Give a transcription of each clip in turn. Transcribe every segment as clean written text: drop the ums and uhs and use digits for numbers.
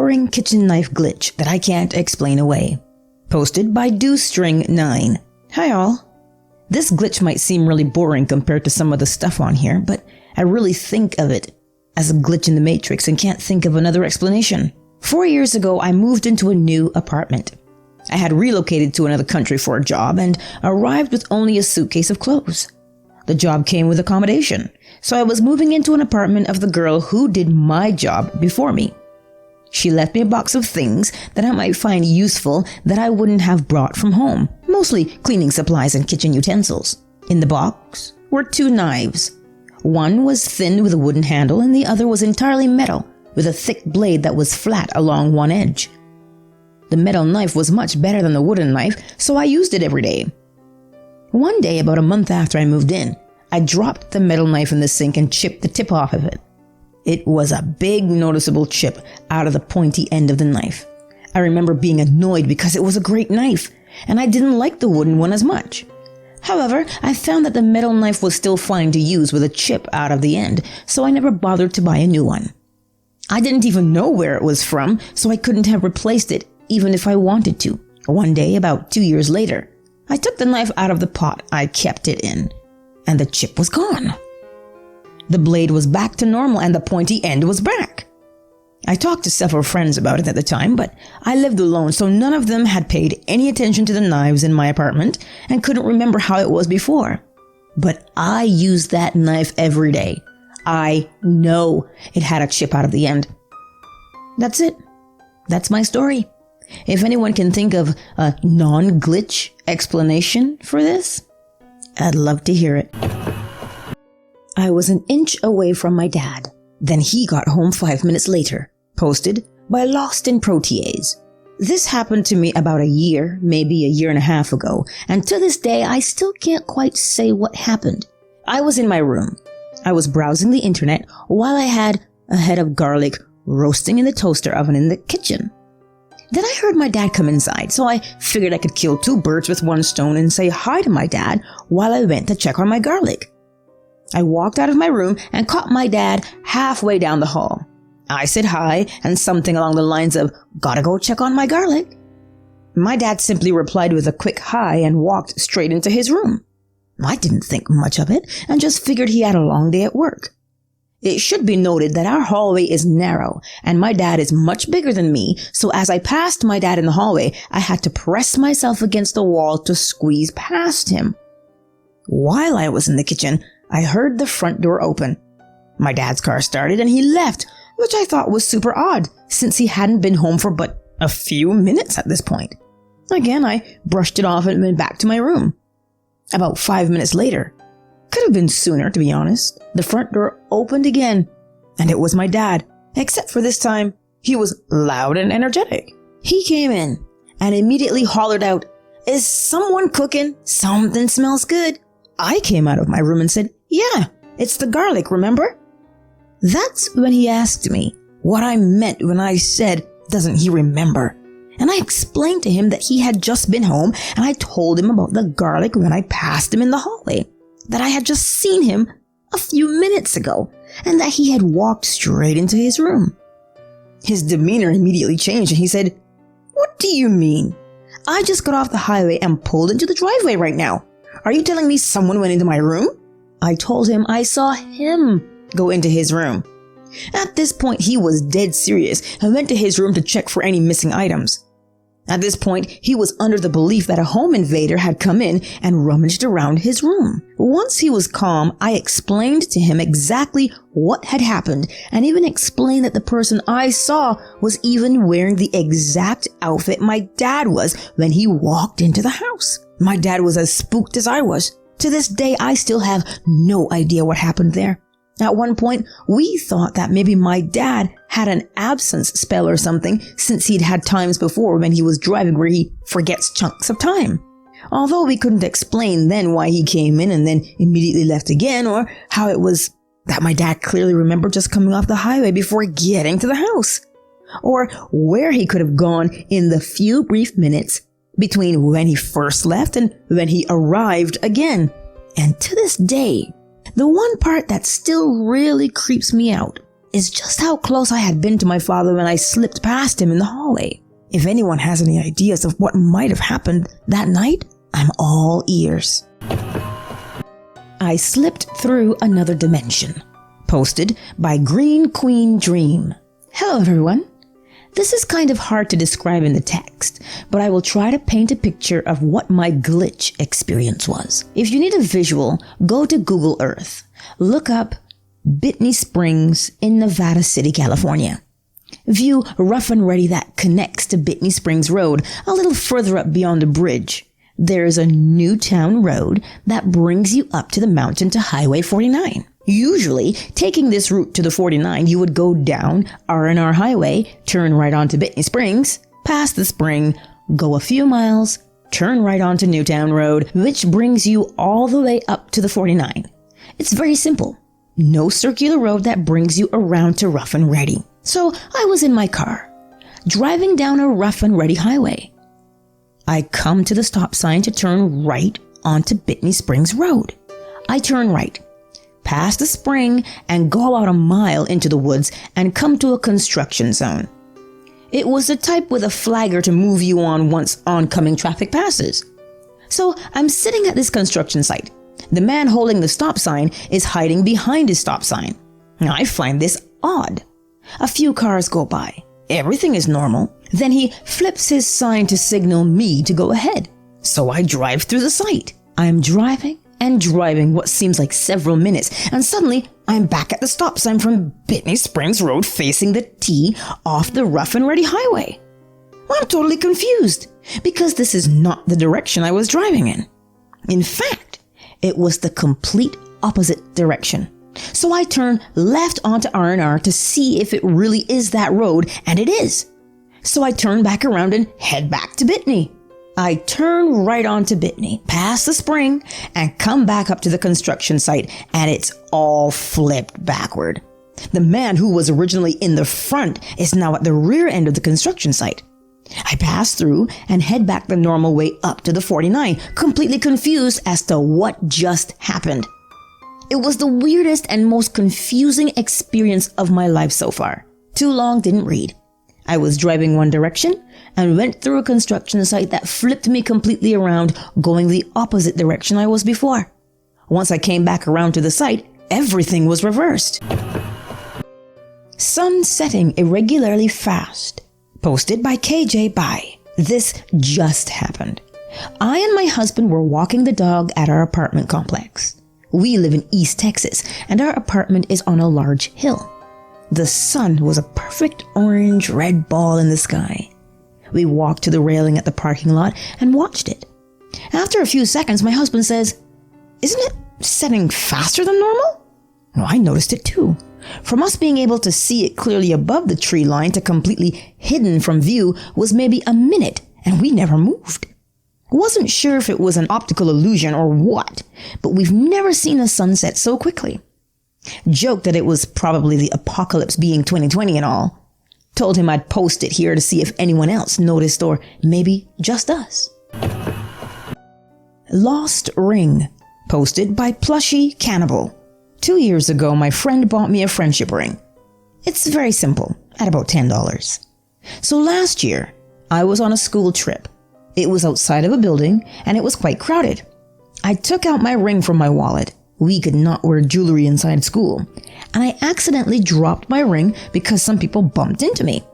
boring kitchen knife glitch that I can't explain away. Posted by DoString9. Hi all. This glitch might seem really boring compared to some of the stuff on here, but I really think of it as a glitch in the matrix and can't think of another explanation. 4 years ago, I moved into a new apartment. I had relocated to another country for a job and arrived with only a suitcase of clothes. The job came with accommodation, so I was moving into an apartment of the girl who did my job before me. She left me a box of things that I might find useful that I wouldn't have brought from home, mostly cleaning supplies and kitchen utensils. In the box were 2 knives. One was thin with a wooden handle and the other was entirely metal with a thick blade that was flat along one edge. The metal knife was much better than the wooden knife, so I used it every day. One day, about a month after I moved in, I dropped the metal knife in the sink and chipped the tip off of it. It was a big noticeable chip out of the pointy end of the knife. I remember being annoyed because it was a great knife, and I didn't like the wooden one as much. However, I found that the metal knife was still fine to use with a chip out of the end, so I never bothered to buy a new one. I didn't even know where it was from, so I couldn't have replaced it even if I wanted to. One day, about 2 years later, I took the knife out of the pot I kept it in, and the chip was gone. The blade was back to normal and the pointy end was back. I talked to several friends about it at the time, but I lived alone, so none of them had paid any attention to the knives in my apartment and couldn't remember how it was before. But I used that knife every day. I know it had a chip out of the end. That's it. That's my story. If anyone can think of a non-glitch explanation for this, I'd love to hear it. I was an inch away from my dad. Then he got home 5 minutes later. Posted by Lost in Protease. This happened to me about a year, maybe a year and a half ago, and to this day I still can't quite say what happened. I was in my room. I was browsing the internet while I had a head of garlic roasting in the toaster oven in the kitchen. Then I heard my dad come inside, so I figured I could kill 2 birds with 1 stone and say hi to my dad while I went to check on my garlic. I walked out of my room and caught my dad halfway down the hall. I said hi and something along the lines of, "Gotta go check on my garlic." My dad simply replied with a quick hi and walked straight into his room. I didn't think much of it and just figured he had a long day at work. It should be noted that our hallway is narrow and my dad is much bigger than me, so as I passed my dad in the hallway, I had to press myself against the wall to squeeze past him. While I was in the kitchen, I heard the front door open. My dad's car started and he left, which I thought was super odd since he hadn't been home for but a few minutes at this point. Again, I brushed it off and went back to my room. About 5 minutes later, could have been sooner to be honest, the front door opened again, and it was my dad, except for this time, he was loud and energetic. He came in and immediately hollered out, "Is someone cooking? Something smells good." I came out of my room and said, "Yeah, it's the garlic, remember?" That's when he asked me what I meant when I said, "Doesn't he remember?" And I explained to him that he had just been home, and I told him about the garlic when I passed him in the hallway, that I had just seen him a few minutes ago, and that he had walked straight into his room. His demeanor immediately changed, and he said, "What do you mean? I just got off the highway and pulled into the driveway right now. Are you telling me someone went into my room?" I told him I saw him go into his room. At this point, he was dead serious and went to his room to check for any missing items. At this point, he was under the belief that a home invader had come in and rummaged around his room. Once he was calm, I explained to him exactly what had happened and even explained that the person I saw was even wearing the exact outfit my dad was when he walked into the house. My dad was as spooked as I was. To this day, I still have no idea what happened there. At one point, we thought that maybe my dad had an absence spell or something since he'd had times before when he was driving where he forgets chunks of time. Although we couldn't explain then why he came in and then immediately left again, or how it was that my dad clearly remembered just coming off the highway before getting to the house, or where he could have gone in the few brief minutes between when he first left and when he arrived again. And to this day, the one part that still really creeps me out is just how close I had been to my father when I slipped past him in the hallway. If anyone has any ideas of what might have happened that night, I'm all ears. I slipped through another dimension. Posted by Green Queen Dream. Hello everyone. This is kind of hard to describe in the text, but I will try to paint a picture of what my glitch experience was. If you need a visual, go to Google Earth. Look up Bitney Springs in Nevada City, California. View Rough and Ready that connects to Bitney Springs Road a little further up beyond the bridge. There's a new town road that brings you up to the mountain to Highway 49. Usually, taking this route to the 49, you would go down R&R Highway, turn right onto Bitney Springs, pass the spring, go a few miles, turn right onto Newtown Road, which brings you all the way up to the 49. It's very simple. No circular road that brings you around to Rough and Ready. So I was in my car, driving down a Rough and Ready highway. I come to the stop sign to turn right onto Bitney Springs Road. I turn right, past the spring, and go out a mile into the woods and come to a construction zone. It was the type with a flagger to move you on once oncoming traffic passes. So I'm sitting at this construction site. The man holding the stop sign is hiding behind his stop sign. Now, I find this odd. A few cars go by. Everything is normal. Then he flips his sign to signal me to go ahead. So I drive through the site. I'm driving and driving what seems like several minutes, and suddenly I'm back at the stop sign from Bitney Springs Road facing the T off the Rough and Ready highway. I'm totally confused because this is not the direction I was driving in. In fact, it was the complete opposite direction. So I turn left onto R&R to see if it really is that road, and it is. So I turn back around and head back to Bitney. I turn right onto Bitney, past the spring, and come back up to the construction site, and it's all flipped backward. The man who was originally in the front is now at the rear end of the construction site. I pass through and head back the normal way up to the 49, completely confused as to what just happened. It was the weirdest and most confusing experience of my life so far. Too long didn't read. I was driving one direction and went through a construction site that flipped me completely around, going the opposite direction I was before. Once I came back around to the site, everything was reversed. Sun setting irregularly fast. Posted by KJ Bai. This just happened. I and my husband were walking the dog at our apartment complex. We live in East Texas, and our apartment is on a large hill. The sun was a perfect orange-red ball in the sky. We walked to the railing at the parking lot and watched it. After a few seconds, my husband says, "Isn't it setting faster than normal?" Well, I noticed it too. From us being able to see it clearly above the tree line to completely hidden from view was maybe a minute, and we never moved. Wasn't sure if it was an optical illusion or what, but we've never seen a sunset so quickly. Joked that it was probably the apocalypse being 2020 and all. Told him I'd post it here to see if anyone else noticed, or maybe just us. Lost Ring. Posted by Plushy Cannibal. 2 years ago, my friend bought me a friendship ring. It's very simple, at about $10. So last year, I was on a school trip. It was outside of a building, and it was quite crowded. I took out my ring from my wallet. We could not wear jewelry inside school. And I accidentally dropped my ring because some people bumped into me.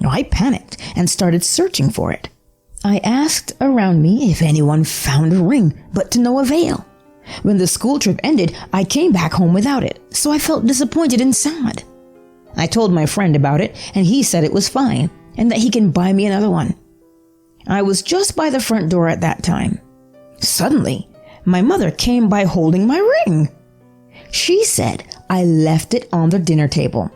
I panicked and started searching for it. I asked around me if anyone found a ring, but to no avail. When the school trip ended, I came back home without it, so I felt disappointed and sad. I told my friend about it, and he said it was fine, and that he can buy me another one. I was just by the front door at that time. Suddenly, my mother came by holding my ring. She said I left it on the dinner table.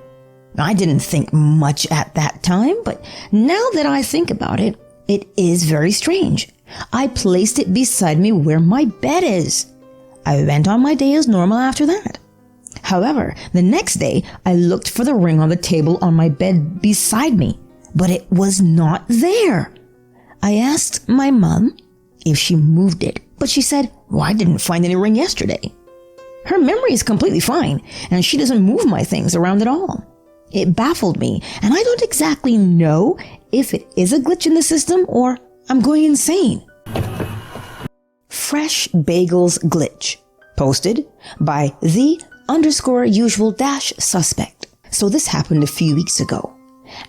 I didn't think much at that time, but now that I think about it, it is very strange. I placed it beside me where my bed is. I went on my day as normal after that. However, the next day, I looked for the ring on the table on my bed beside me, but it was not there. I asked my mom if she moved it, but she said, "Well, I didn't find any ring yesterday." Her memory is completely fine, and she doesn't move my things around at all. It baffled me, and I don't exactly know if it is a glitch in the system or I'm going insane. Fresh Bagels glitch. Posted by the_usual-suspect. So this happened a few weeks ago,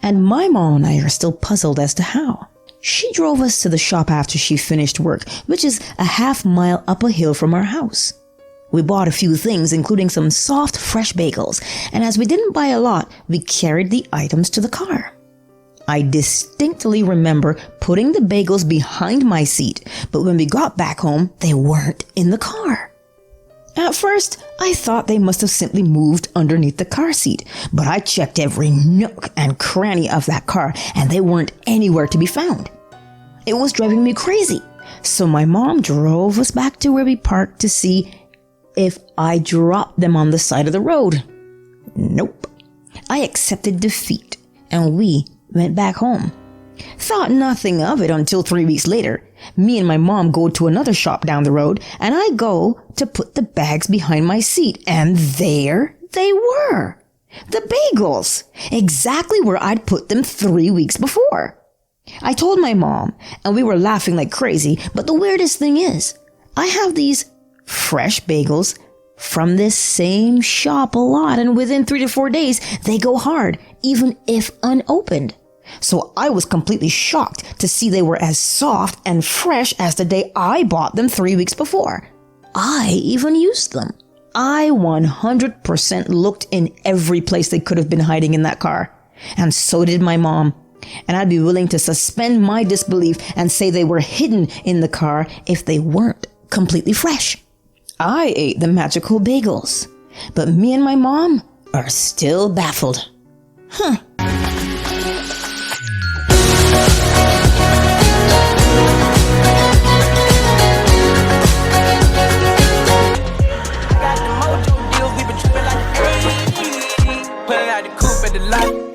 and my mom and I are still puzzled as to how. She drove us to the shop after she finished work, which is a half-mile up a hill from our house. We bought a few things, including some soft, fresh bagels, and as we didn't buy a lot, we carried the items to the car. I distinctly remember putting the bagels behind my seat, but when we got back home, they weren't in the car. At first, I thought they must have simply moved underneath the car seat, but I checked every nook and cranny of that car, and they weren't anywhere to be found. It was driving me crazy, so my mom drove us back to where we parked to see if I dropped them on the side of the road. Nope. I accepted defeat, and we went back home. Thought nothing of it until 3 weeks later. Me and my mom go to another shop down the road, and I go to put the bags behind my seat, and there they were. The bagels, exactly where I'd put them 3 weeks before. I told my mom, and we were laughing like crazy, but the weirdest thing is, I have these fresh bagels from this same shop a lot, and within 3 to 4 days, they go hard, even if unopened. So I was completely shocked to see they were as soft and fresh as the day I bought them 3 weeks before. I even used them. I 100% looked in every place they could have been hiding in that car. And so did my mom. And I'd be willing to suspend my disbelief and say they were hidden in the car if they weren't completely fresh. I ate the magical bagels, but me and my mom are still baffled. Huh. Pulling out the coupe at the lot.